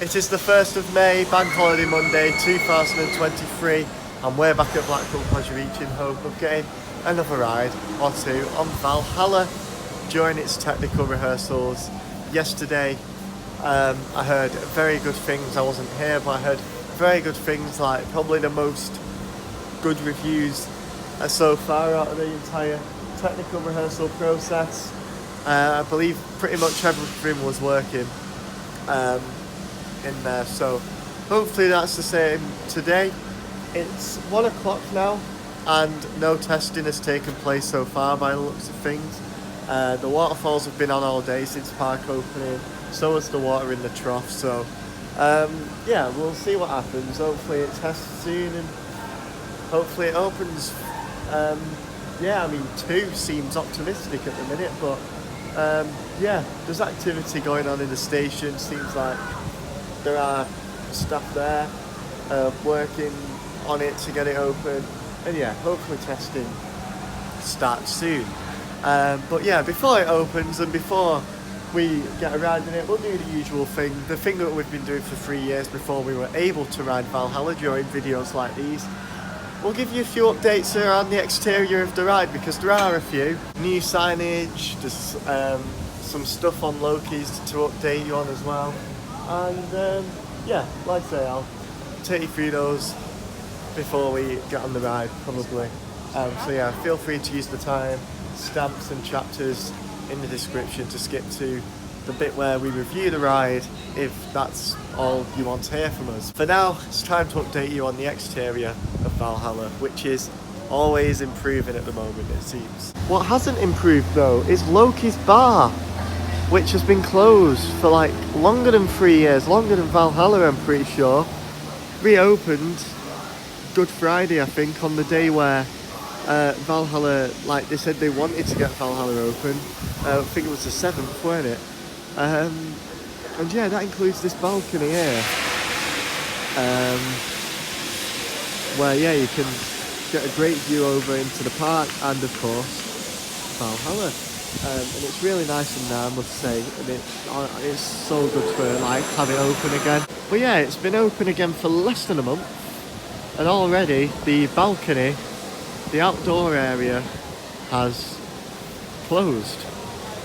It is the 1st of May, Bank Holiday Monday 2023, and we're back at Blackpool Pleasure Beach in hope of getting another ride or two on Valhalla during its technical rehearsals. Yesterday I heard very good things. I wasn't here, but I heard very good things, like probably the most good reviews so far out of the entire technical rehearsal process. I believe pretty much everything was working in there, so hopefully that's the same today. It's 1 o'clock now and no testing has taken place so far by the looks of things. The waterfalls have been on all day since park opening, so has the water in the trough, so yeah, we'll see what happens. Hopefully it tests soon and hopefully it opens. Yeah, I mean 2 seems optimistic at the minute, but yeah, there's activity going on in the station. Seems like there are staff there working on it to get it open, and yeah, hopefully testing starts soon. But yeah, before it opens and before we get a ride in it, we'll do the usual thing, the thing that we've been doing for 3 years before we were able to ride Valhalla during videos like these. We'll give you a few updates around the exterior of the ride, because there are a few. New signage, there's some stuff on Lokis to update you on as well. And yeah, like I say, I'll take you through those before we get on the ride, probably. So yeah, feel free to use the time stamps and chapters in the description to skip to the bit where we review the ride, if that's all you want to hear from us. For now, it's time to update you on the exterior of Valhalla, which is always improving at the moment, it seems. What hasn't improved though is Lokis Bar, which has been closed for like longer than 3 years, longer than Valhalla I'm pretty sure. Reopened Good Friday, I think, on the day where Valhalla, like they said they wanted to get Valhalla open. I think it was the 7th, weren't it? And yeah, that includes this balcony here, where yeah, you can get a great view over into the park and of course Valhalla. And it's really nice in there, I must say, and it's so good to like have it open again. But yeah, it's been open again for less than a month, and already the balcony, the outdoor area, has closed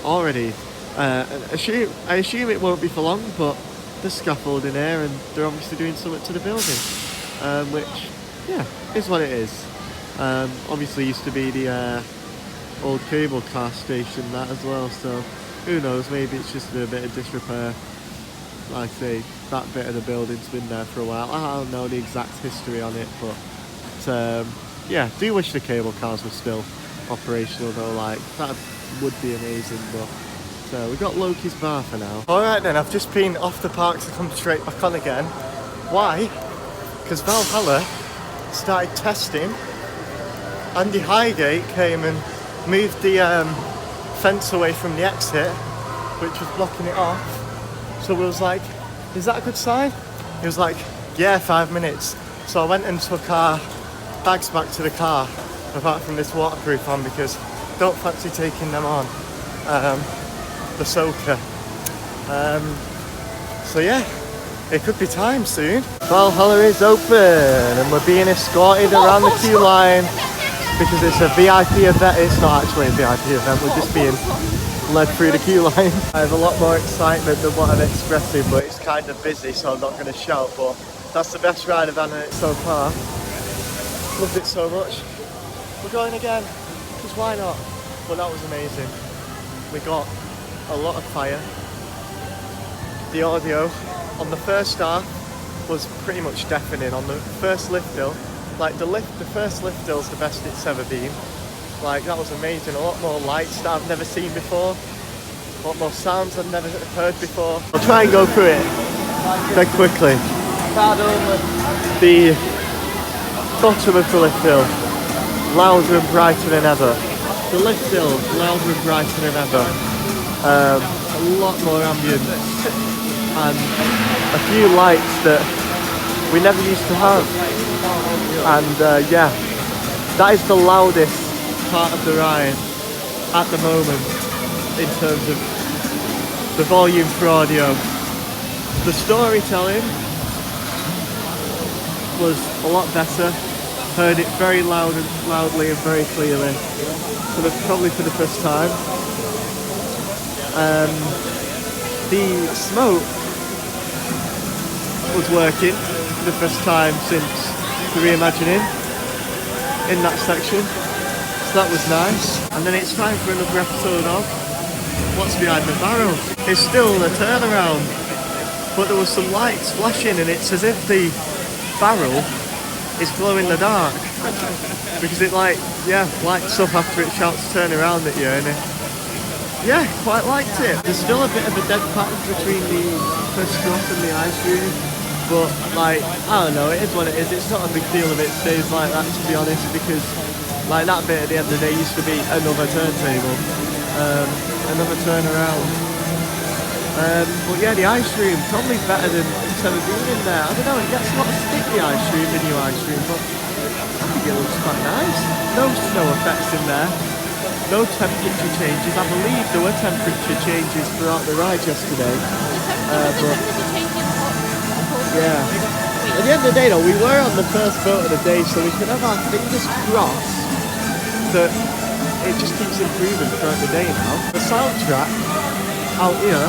already. I assume it won't be for long, but there's scaffolding here and they're obviously doing something to the building, which yeah, is what it is. Obviously used to be the old cable car station, that as well, so who knows, maybe it's just a bit of disrepair. Like I say, that bit of the building's been there for a while. I don't know the exact history on it, but yeah, do wish the cable cars were still operational though, like that would be amazing. But so we got Lokis Bar for now. Alright then, I've just been off the park to come straight back on again. Why? Because Valhalla started testing. Andy Highgate came and moved the fence away from the exit, which was blocking it off. So we was like, is that a good sign? He was like, yeah, 5 minutes. So I went and took our bags back to the car, apart from this waterproof on, because don't fancy taking them on, the soaker. So yeah, it could be time soon. Valhalla is open and we're being escorted around the queue line because it's a VIP event. It's not actually a VIP event, we're just being led through the queue line. I have a lot more excitement than what I'm expressing, but it's kind of busy, so I'm not going to shout, but that's the best ride I've had on it so far. Loved it so much. We're going again, because why not? But that was amazing. We got a lot of fire. The audio on the first half was pretty much deafening. On the first lift hill, like the first lift hill's the best it's ever been. Like that was amazing. A lot more lights that I've never seen before. A lot more sounds I've never heard before. I'll try and go through it very quickly. The bottom of the lift hill, louder and brighter than ever. The lift hill, louder and brighter than ever. A lot more ambience and a few lights that we never used to have. And yeah, that is the loudest part of the ride at the moment in terms of the volume for audio. The storytelling was a lot better. Heard it very loudly and very clearly. Probably for the first time. The smoke was working for the first time since the reimagining in that section. So that was nice. And then it's time for another episode of What's Behind the Barrel. It's still a turnaround, but there was some lights flashing and it's as if the barrel is glow in the dark. Because it lights up after it shouts turn around at you, and quite liked it. There's still a bit of a dead patch between the first drop and the ice cream, but I don't know, it is what it is. It's not a big deal if it stays like that, to be honest, because that bit at the end of the day used to be another turntable, another turnaround. But yeah, the ice cream probably better than it's ever been in there. I don't know, it gets a lot of stick, the ice cream, the new ice cream, but I think it looks quite nice. No snow effects in there. No temperature changes. I believe there were temperature changes throughout the ride yesterday. Yeah. At the end of the day though, we were on the first boat of the day, so we can have our fingers crossed that it just keeps improving throughout the day now. The soundtrack out here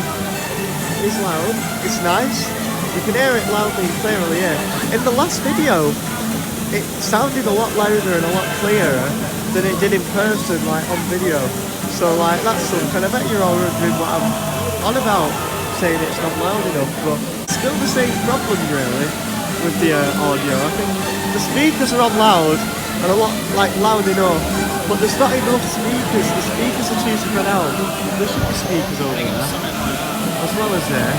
is loud. It's nice. You can hear it loudly and clearly here. In the last video, it sounded a lot louder and a lot clearer than it did in person, on video. So that's something. I bet you're all wondering what I'm on about, saying it's not loud enough, but still the same problem really with the audio. I think the speakers are on loud and a lot loud enough, but there's not enough speakers. The speakers are too spread out. There should be speakers over there as well as there,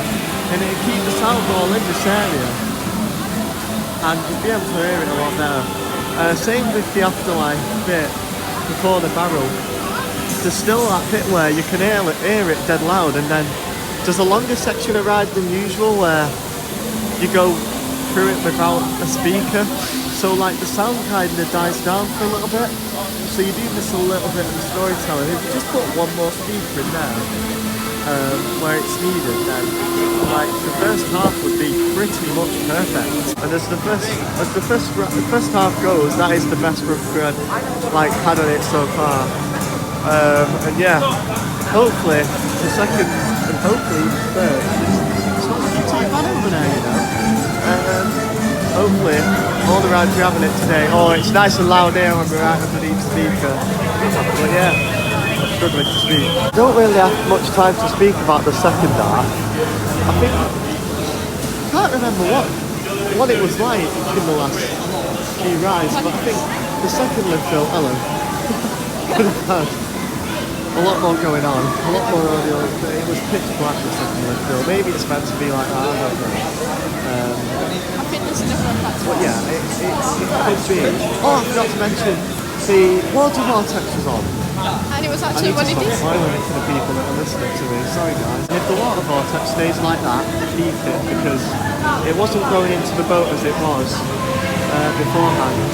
and it'll keep the sound all in this area and you'll be able to hear it a lot better. Same with the afterlife bit before the barrel. There's still that bit where you can hear it dead loud, and then there's a longer section of ride than usual where you go through it without a speaker, so the sound kind of dies down for a little bit, so you do miss a little bit of the storytelling. If you just put one more speaker in there where it's needed, then the first half would be pretty much perfect. And as the first half goes, that is the best we've had on it so far. And yeah, hopefully the second and hopefully the third. It's not looking too bad over there, you know. Hopefully all the rides we're having it today. Oh, it's nice and loud here when we're right underneath the speaker. But yeah, I'm struggling to speak. I don't really have much time to speak about the second half. I think I can't remember what it was like in the last few rides, but I think the second lift hill, could have had a lot more going on, a lot more audio. It was pitch black, the second lift hill. Maybe it's meant to be like that, I don't know. I think there's another effect. But yeah, it could be. Oh, I forgot to mention, the water vortex was on. And it was actually when it did. I'm spoiling it for the people that are listening to me, sorry guys. And if the water vortex stays like that, keep it, because it wasn't going into the boat as it was beforehand.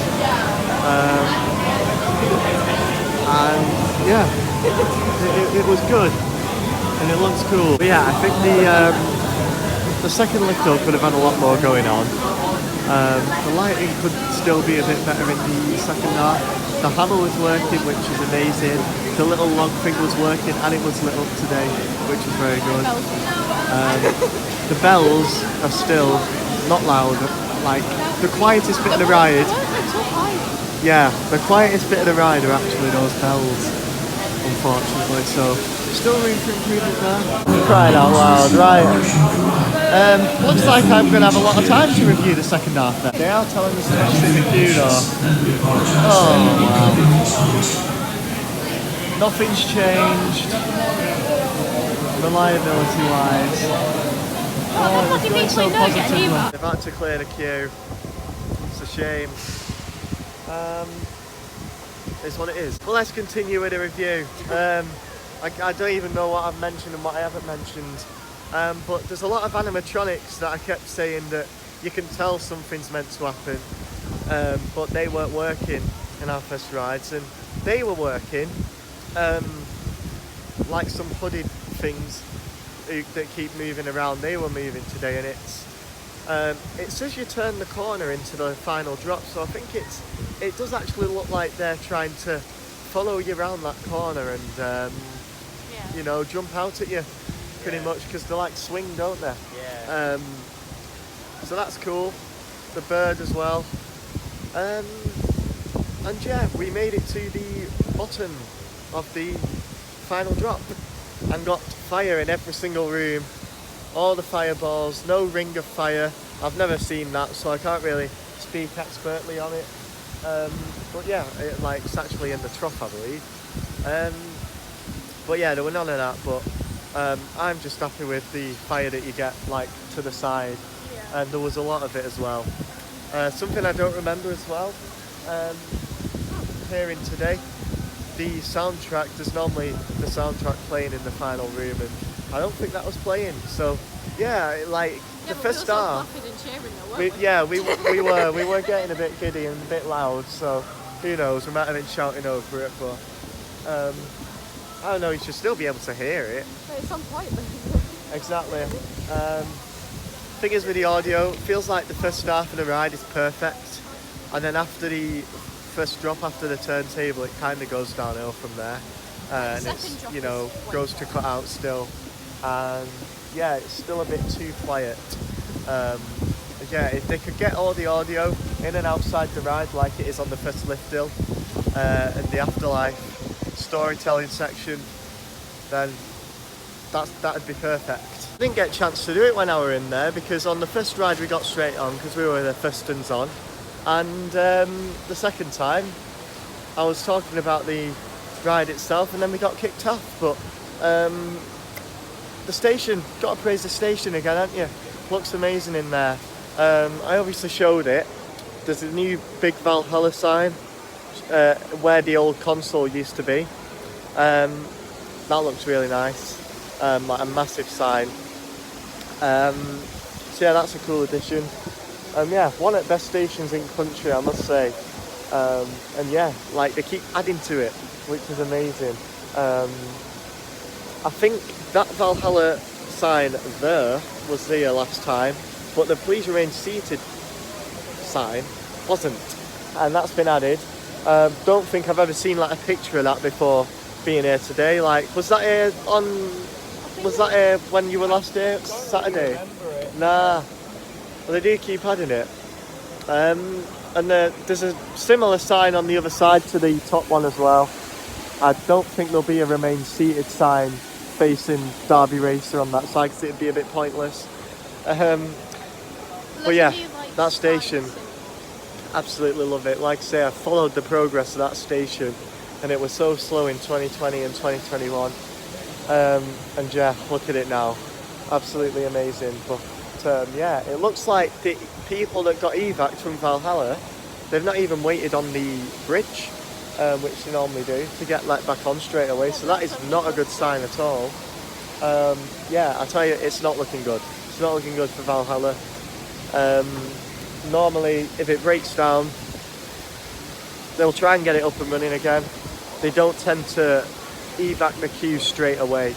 And yeah, it was good, and it looks cool. But yeah, I think the second lift up could have had a lot more going on. The lighting could still be a bit better in the second half. The hammer was working, which is amazing. The little log thing was working, and it was lit up today, which is very good. The bells are still not loud. The quietest bit of the ride. Yeah, the quietest bit of the ride are actually those bells, unfortunately. So still room for improvement there. Crying out loud, right. Looks like I'm going to have a lot of time to review the second half there. They are telling us to watch in the queue though. Oh wow. Nothing's changed, reliability wise. Oh, it was going so positively. They've had to clear the queue. It's a shame. It's what it is. Well, let's continue with the review. I don't even know what I've mentioned and what I haven't mentioned. But there's a lot of animatronics that I kept saying that you can tell something's meant to happen, but they weren't working in our first rides, and they were working, like some hooded things that keep moving around, they were moving today, and it says you turn the corner into the final drop, so I think it does actually look like they're trying to follow you around that corner and you know, jump out at you pretty much, because they like swing, don't they? Yeah. So that's cool. The bird as well. And yeah, we made it to the bottom of the final drop and got fire in every single room. All the fireballs, no ring of fire. I've never seen that, so I can't really speak expertly on it. But yeah, it's actually in the trough, I believe. But yeah, there were none of that, but I'm just happy with the fire that you get like to the side. Yeah. And there was a lot of it as well. Something I don't remember as well, hearing today, the soundtrack, there's normally the soundtrack playing in the final room, and I don't think that was playing. So yeah, like the first half, we were getting a bit giddy and a bit loud, so who knows, we might have been shouting over it, but I don't know, you should still be able to hear it. But it's on point. Exactly. Thing is with the audio, it feels like the first half of the ride is perfect, and then after the first drop, after the turntable, it kind of goes downhill from there, and it's, you know, goes to cut out still, and yeah, it's still a bit too quiet. Yeah, if they could get all the audio in and outside the ride like it is on the first lift hill and the afterlife storytelling section, then that'd be perfect. I didn't get a chance to do it when I were in there, because on the first ride we got straight on because we were the first ones on, and the second time I was talking about the ride itself and then we got kicked off. But the station, got to praise the station again, haven't you? Looks amazing in there. I obviously showed it. There's a new big Valhalla sign where the old console used to be. That looks really nice, like a massive sign. So yeah, that's a cool addition. Yeah, one of the best stations in country, I must say. And yeah, like they keep adding to it, which is amazing. I think that Valhalla sign there was there last time, but the please remain seated sign wasn't, and that's been added. Don't think I've ever seen like a picture of that before being here today. Like, was that here when you were last here? Saturday? Nah. Well, they do keep adding it. And there's a similar sign on the other side to the top one as well. I don't think there'll be a remain seated sign facing Derby Racer on that side, because it'd be a bit pointless. But yeah, that station, absolutely love it. Like I say, I followed the progress of that station, and it was so slow in 2020 and 2021. And yeah, look at it now, absolutely amazing. But yeah, it looks like the people that got evac'd from Valhalla, they've not even waited on the bridge, which they normally do, to get let back on straight away. So that is not a good sign at all. Yeah, I tell you, it's not looking good. It's not looking good for Valhalla. Normally, if it breaks down, they'll try and get it up and running again. They don't tend to evac the queue straight away,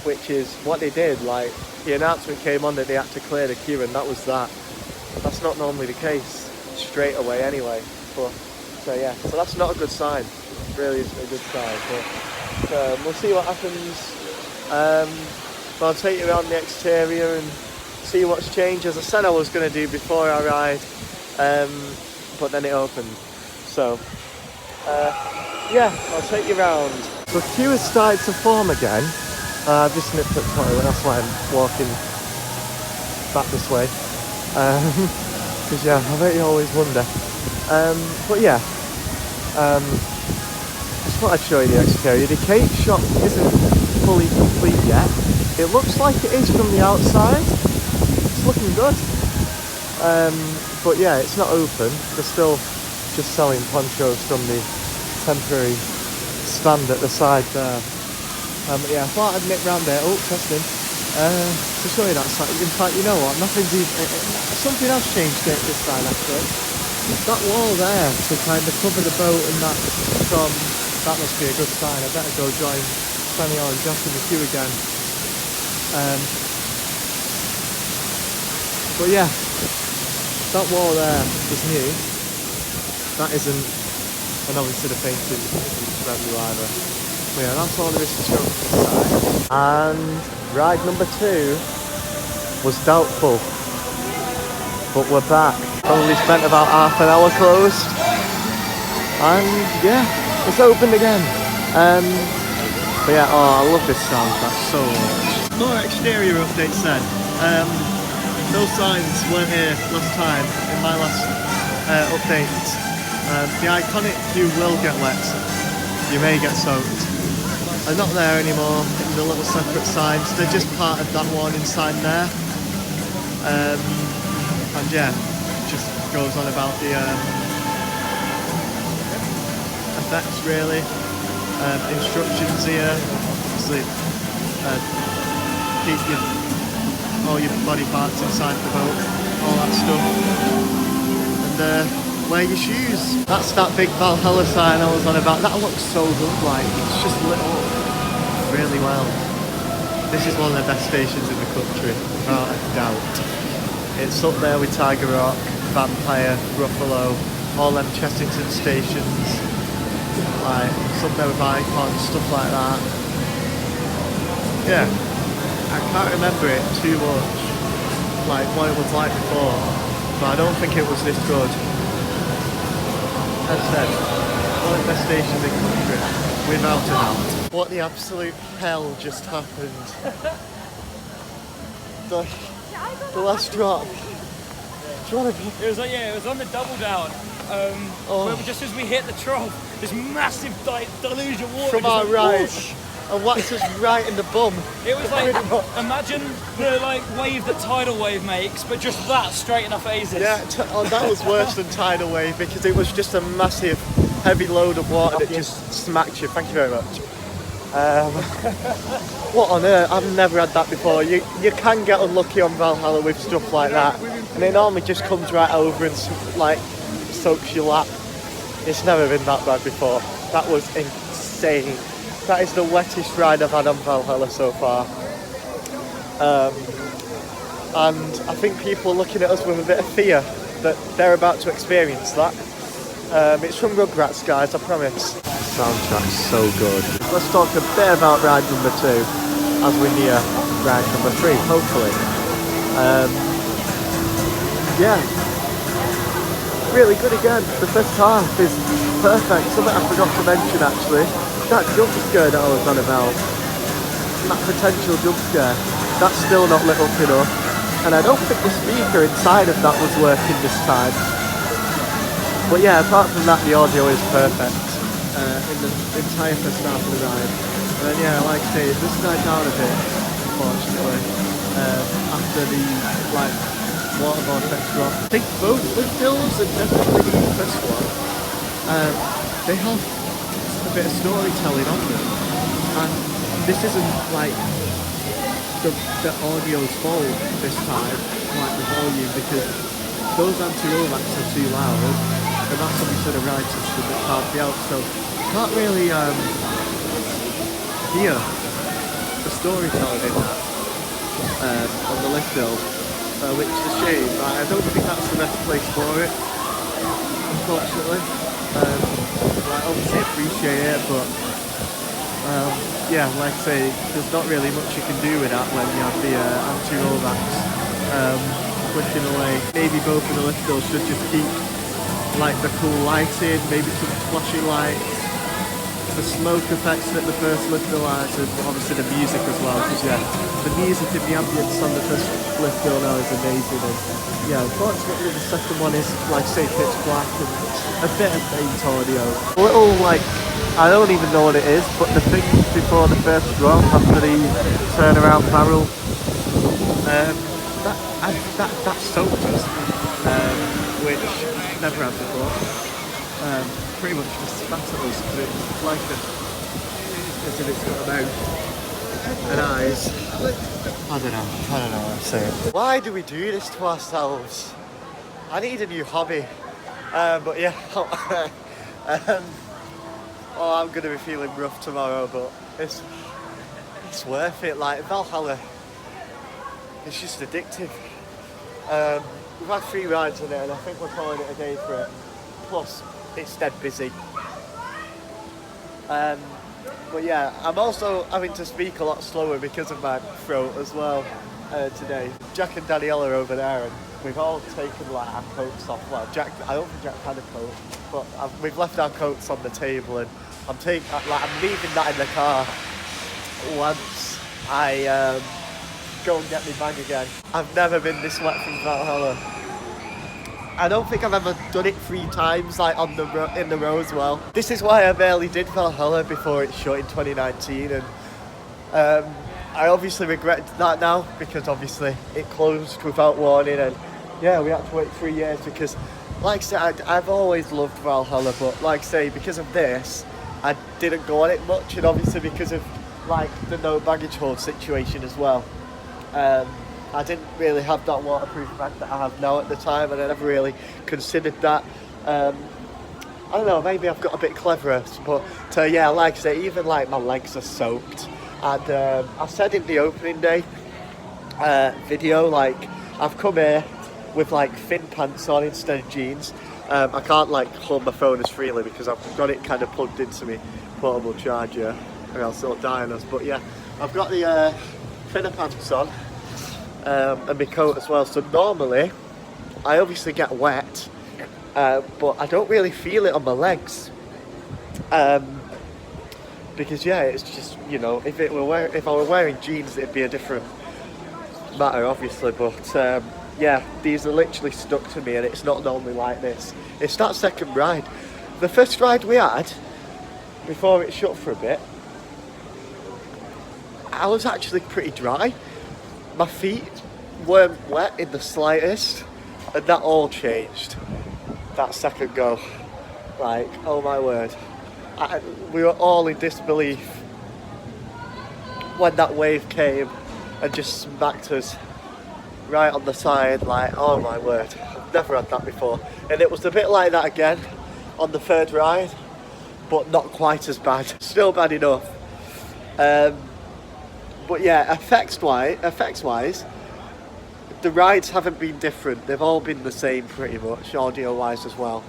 which is what they did. Like, the announcement came on that they had to clear the queue, and that was that. That's not normally the case straight away anyway. But so yeah, so that's not a good sign. It really isn't a good sign. But we'll see what happens. But I'll take you around the exterior and see what's changed, as I said I was going to do before I ride, but then it opened. So yeah, I'll take you around. The queue has started to form again. I've just nipped at the toilet, that's why I'm walking back this way. Because yeah, I bet you always wonder. But yeah, just thought I'd show you the exterior. The cake shop isn't fully complete yet. It looks like it is from the outside. It's looking good. But yeah, it's not open. They're still just selling ponchos from the temporary stand at the side there. But yeah, I thought I'd nip round there. Oh, testing. To show you that side. In fact, you know what? Nothing's even... something else changed this side, actually. That wall there to kind of cover the boat and that from... That must be a good sign. I better go join Fanny or Jack in the queue again. But yeah, that wall there is new. That isn't, and obviously the painting isn't brand new either. But yeah, that's all there is to show from this side. And ride number 2 was doubtful, but we're back. Probably spent about half an hour closed, and yeah, it's opened again. But yeah, oh, I love this soundtrack so much. More exterior updates then. Those signs weren't here last time in my last update. The iconic "You will get wet, you may get soaked" are not there anymore in the little separate signs. They're just part of that warning sign there. And yeah, it just goes on about the effects really. Instructions here, obviously keep all your body parts inside the boat, all that stuff, and wear your shoes. That's that big Valhalla sign I was on about. That looks so good, like it's just lit up really well. This is one of the best stations in the country, without a doubt. It's up there with Tiger Rock, Vampire, Ruffalo, all them Chessington stations. Like, it's up there with Icon, stuff like that. Yeah, I can't remember it too much, like what it was like before, but I don't think it was this good. As I said, one of the best stations in the country, without a doubt. What the absolute hell just happened? The last drop. Do you want to... It was like, yeah, it was on the double down. Where just as we hit the trough, this massive deluge of water from our right, whoosh. And whacked us right in the bum. It was like, imagine the wave that tidal wave makes, but just that straight in our faces. Yeah, that was worse than tidal wave because it was just a massive, heavy load of water that just smacked you. Thank you very much. What on earth? I've never had that before. You can get unlucky on Valhalla with stuff like that, and it normally just comes right over and soaks your lap. It's never been that bad before. That was insane. That is the wettest ride I've had on Valhalla so far. And I think people are looking at us with a bit of fear that they're about to experience that. It's from Rugrats, guys, I promise. Soundtrack's so good. Let's talk a bit about ride number 2 as we near ride number 3, hopefully. Yeah, really good again. The first half is perfect. Something I forgot to mention actually. That jump scare that I was on about, that potential jump scare, that's still not lit up enough. And I don't think the speaker inside of that was working this time. But yeah, apart from that, the audio is perfect in the entire first half of the ride. And then yeah, like I say, it does die down a bit, unfortunately, after the waterboard effects drop. I think both lift hills and definitely the first one, they have a bit of storytelling on them, and this isn't like the audio's fault this time, like the volume, because those anti-rollbacks are too loud, and that's obviously the ride system that can't be out, so you can't really hear the storytelling in that on the lift hill, which is a shame. I don't think that's the best place for it, unfortunately. I obviously appreciate it, but yeah, like I say, there's not really much you can do with that when you have the anti-rollbacks clicking away. Maybe both of the lift hills should just keep the cool lighting, maybe some flashing lights, the smoke effects that the first lift hill has, and obviously the music as well, because yeah, the music and the ambience on the first lift hill now is amazing. And yeah, unfortunately the second one is, say, pitch black and a bit of faint audio. A little, I don't even know what it is, but the thing before the first drop, after the turnaround barrel, that soaked us, which I've never had before. Pretty much just spat at us, but it's like as if it's got a mouth and eyes. I don't know what I'm saying. Why do we do this to ourselves? I need a new hobby. But yeah, oh, I'm gonna be feeling rough tomorrow, but it's worth it. Valhalla it's just addictive. We've had 3 rides on it, and I think we're calling it a day for it. Plus, it's dead busy. But yeah, I'm also having to speak a lot slower because of my throat as well today. Jack and Danielle are over there, and we've all taken like our coats off. Well, Jack, I don't think Jack had a coat, but we've left our coats on the table, and I'm leaving that in the car once I go and get my bag again. I've never been this wet from Valhalla. I don't think I've ever done it 3 times, like in the row as well. This is why I barely did Valhalla before it shut in 2019, and I obviously regret that now, because obviously it closed without warning, and yeah, we had to wait 3 years because, like I said, I've always loved Valhalla, but like I say, because of this, I didn't go on it much, and obviously because of like the no baggage hold situation as well. I didn't really have that waterproof bag that I have now at the time, and I never really considered that. I don't know, maybe I've got a bit cleverer, but yeah, like I say, even like my legs are soaked. And I said in the opening day video, like, I've come here with like thin pants on instead of jeans. I can't like hold my phone as freely because I've got it kind of plugged into my portable charger, or else it'll die on us. But yeah, I've got the thinner pants on. And my coat as well. So normally, I obviously get wet, but I don't really feel it on my legs. Because yeah, it's just, you know, if I were wearing jeans, it'd be a different matter, obviously. But yeah, these are literally stuck to me, and it's not normally like this. It's that second ride. The first ride we had, before it shut for a bit, I was actually pretty dry. My feet weren't wet in the slightest, and that all changed that second go. Like, oh my word. We were all in disbelief when that wave came and just smacked us right on the side. Like, oh my word, I've never had that before. And it was a bit like that again on the 3rd ride, but not quite as bad. Still bad enough. But yeah, effects-wise, the rides haven't been different. They've all been the same pretty much, audio-wise as well.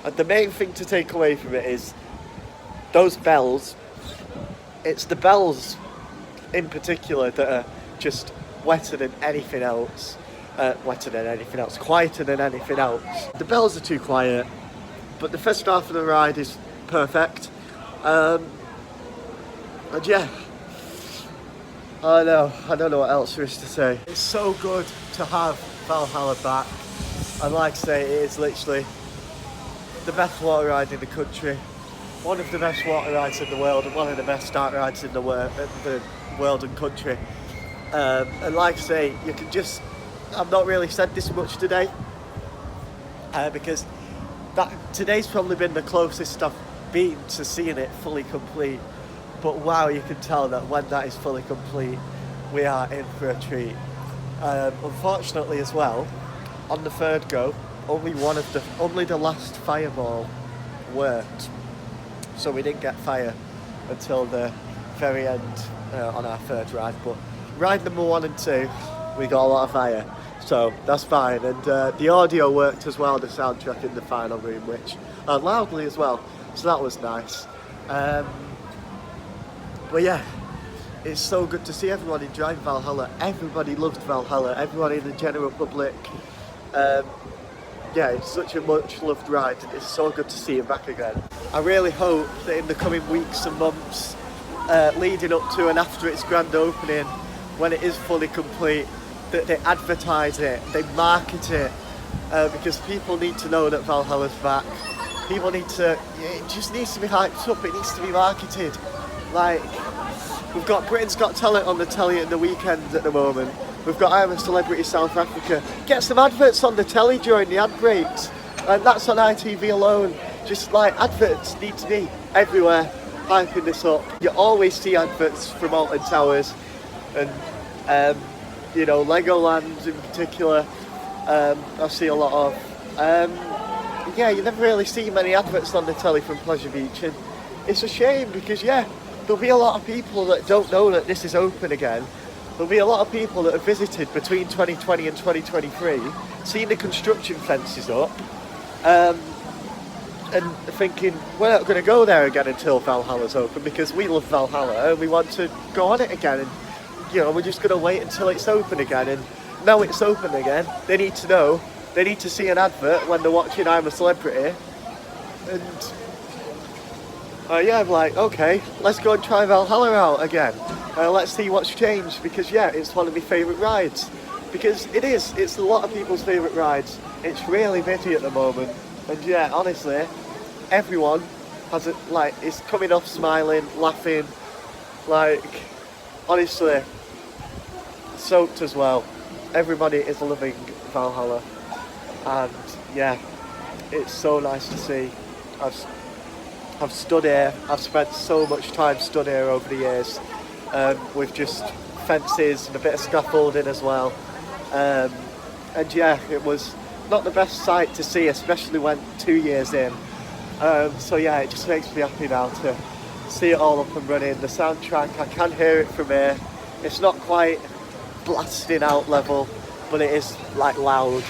And the main thing to take away from it is those bells. It's the bells in particular that are just wetter than anything else. Quieter than anything else. The bells are too quiet, but the first half of the ride is perfect. And yeah, I don't know what else there is to say. It's so good to have Valhalla back, and like I say, it is literally the best water ride in the country, one of the best water rides in the world, and one of the best start rides in the world and country. And like I say, you can just, I've not really said this much today, because today's probably been the closest I've been to seeing it fully complete. But wow, you can tell that when that is fully complete, we are in for a treat. Unfortunately as well, on the 3rd go, only the last fireball worked. So we didn't get fire until the very end on our 3rd ride. But ride number 1 and 2, we got a lot of fire. So that's fine. And the audio worked as well, the soundtrack in the final room, which loudly as well. So that was nice. But yeah, it's so good to see everyone enjoying Valhalla. Everybody loved Valhalla, everybody in the general public. Yeah, it's such a much loved ride, and it's so good to see it back again. I really hope that in the coming weeks and months, leading up to and after its grand opening, when it is fully complete, that they advertise it, they market it, because people need to know that Valhalla's back. People need to, it just needs to be hyped up, it needs to be marketed. Like, we've got Britain's Got Talent on the telly at the weekend at the moment. We've got I'm a Celebrity South Africa. Get some adverts on the telly during the ad breaks. And that's on ITV alone. Just like, adverts need to be everywhere, hyping this up. You always see adverts from Alton Towers and, you know, Legoland in particular. I see a lot of. Yeah, you never really see many adverts on the telly from Pleasure Beach, and it's a shame because, yeah, there'll be a lot of people that don't know that this is open again, there'll be a lot of people that have visited between 2020 and 2023, seen the construction fences up, and thinking, we're not going to go there again until Valhalla's open, because we love Valhalla and we want to go on it again, and you know, we're just going to wait until it's open again. And now it's open again, they need to know, they need to see an advert when they're watching I'm a Celebrity. And yeah, I'm like, okay, let's go and try Valhalla out again. Let's see what's changed, because yeah, it's one of my favourite rides. Because it's a lot of people's favourite rides. It's really busy at the moment. And yeah, honestly, everyone has it, like, is coming off smiling, laughing, like, honestly, soaked as well. Everybody is loving Valhalla. And yeah, it's so nice to see. I've stood here, I've spent so much time stood here over the years, with just fences and a bit of scaffolding as well. And yeah, it was not the best sight to see, especially when 2 years in. So yeah, it just makes me happy now to see it all up and running. The soundtrack, I can hear it from here. It's not quite blasting out level, but it is like loud.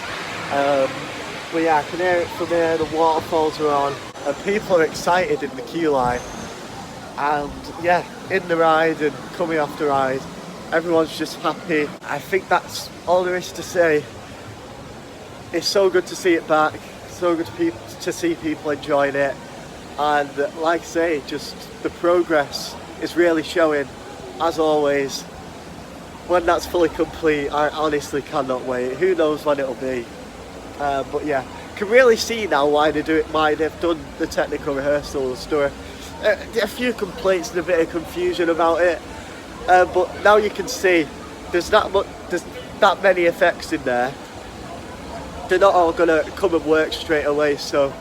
But yeah, I can hear it from here, the waterfalls are on, and people are excited in the queue line. And yeah, in the ride and coming off the ride, everyone's just happy. I think that's all there is to say. It's so good to see it back, so good to see people enjoying it. And like I say, just the progress is really showing, as always. When that's fully complete, I honestly cannot wait. Who knows when it'll be. But yeah, can really see now why they've done the technical rehearsals. There were a few complaints and a bit of confusion about it, but now you can see there's that many effects in there. They're not all gonna come and work straight away. So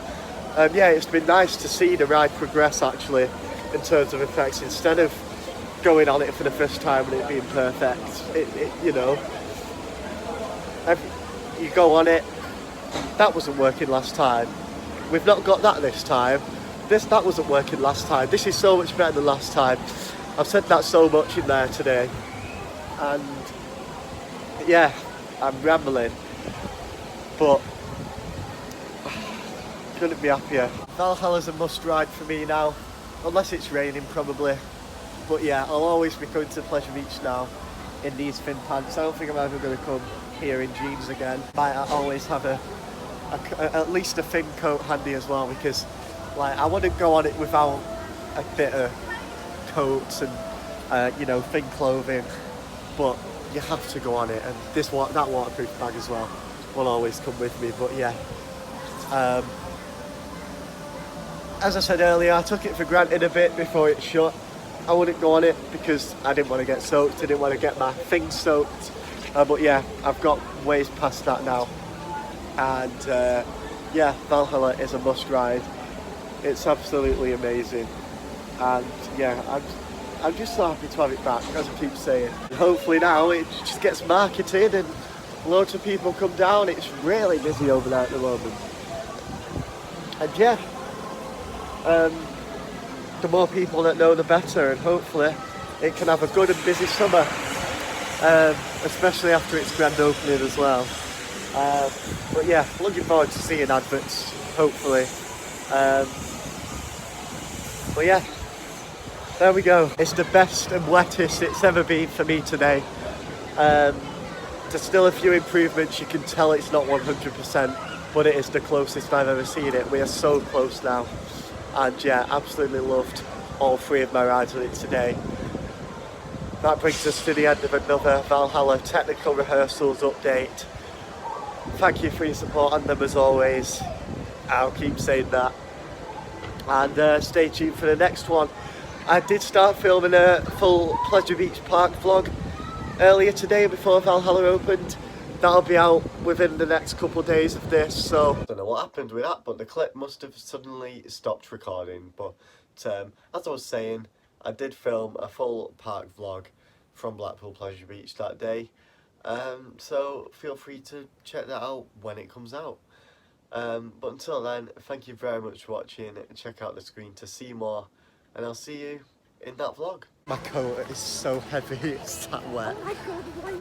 yeah, it's been nice to see the ride progress actually in terms of effects, instead of going on it for the first time and it being perfect. You know, you go on it. That wasn't working last time. We've not got that this time. That wasn't working last time. This is so much better than last time. I've said that so much in there today. And yeah, I'm rambling. But couldn't be happier. Valhalla's a must ride for me now. Unless it's raining probably. But yeah, I'll always be going to Pleasure Beach now in these fin pants. I don't think I'm ever going to come here in jeans again. Might always have at least a fin coat handy as well, because like I wouldn't go on it without a bit of coats and you know, fin clothing, but you have to go on it, and that waterproof bag as well will always come with me. But yeah, as I said earlier, I took it for granted a bit before it shut. I wouldn't go on it because I didn't want to get soaked, I didn't want to get my things soaked, but yeah, I've got ways past that now. And yeah, Valhalla is a must ride. It's absolutely amazing, and yeah, I'm just so happy to have it back, as I keep saying. Hopefully now it just gets marketed and loads of people come down. It's really busy over there at the moment, and yeah, the more people that know, the better, and hopefully it can have a good and busy summer, especially after its grand opening as well. But yeah, looking forward to seeing adverts, hopefully. But yeah, there we go. It's the best and wettest it's ever been for me today. There's still a few improvements, you can tell it's not 100%, but it is the closest I've ever seen it. We are so close now. And yeah, absolutely loved all three of my rides on it today. That brings us to the end of another Valhalla technical rehearsals update. Thank you for your support on them as always. I'll keep saying that. And stay tuned for the next one. I did start filming a full Pleasure Beach Park vlog earlier today before Valhalla opened. That'll be out within the next couple of days of this, so I don't know what happened with that, but the clip must have suddenly stopped recording. But as I was saying, I did film a full park vlog from Blackpool Pleasure Beach that day, so feel free to check that out when it comes out. But until then, thank you very much for watching. Check out the screen to see more, and I'll see you in that vlog. My coat is so heavy, it's that wet. Oh my god, why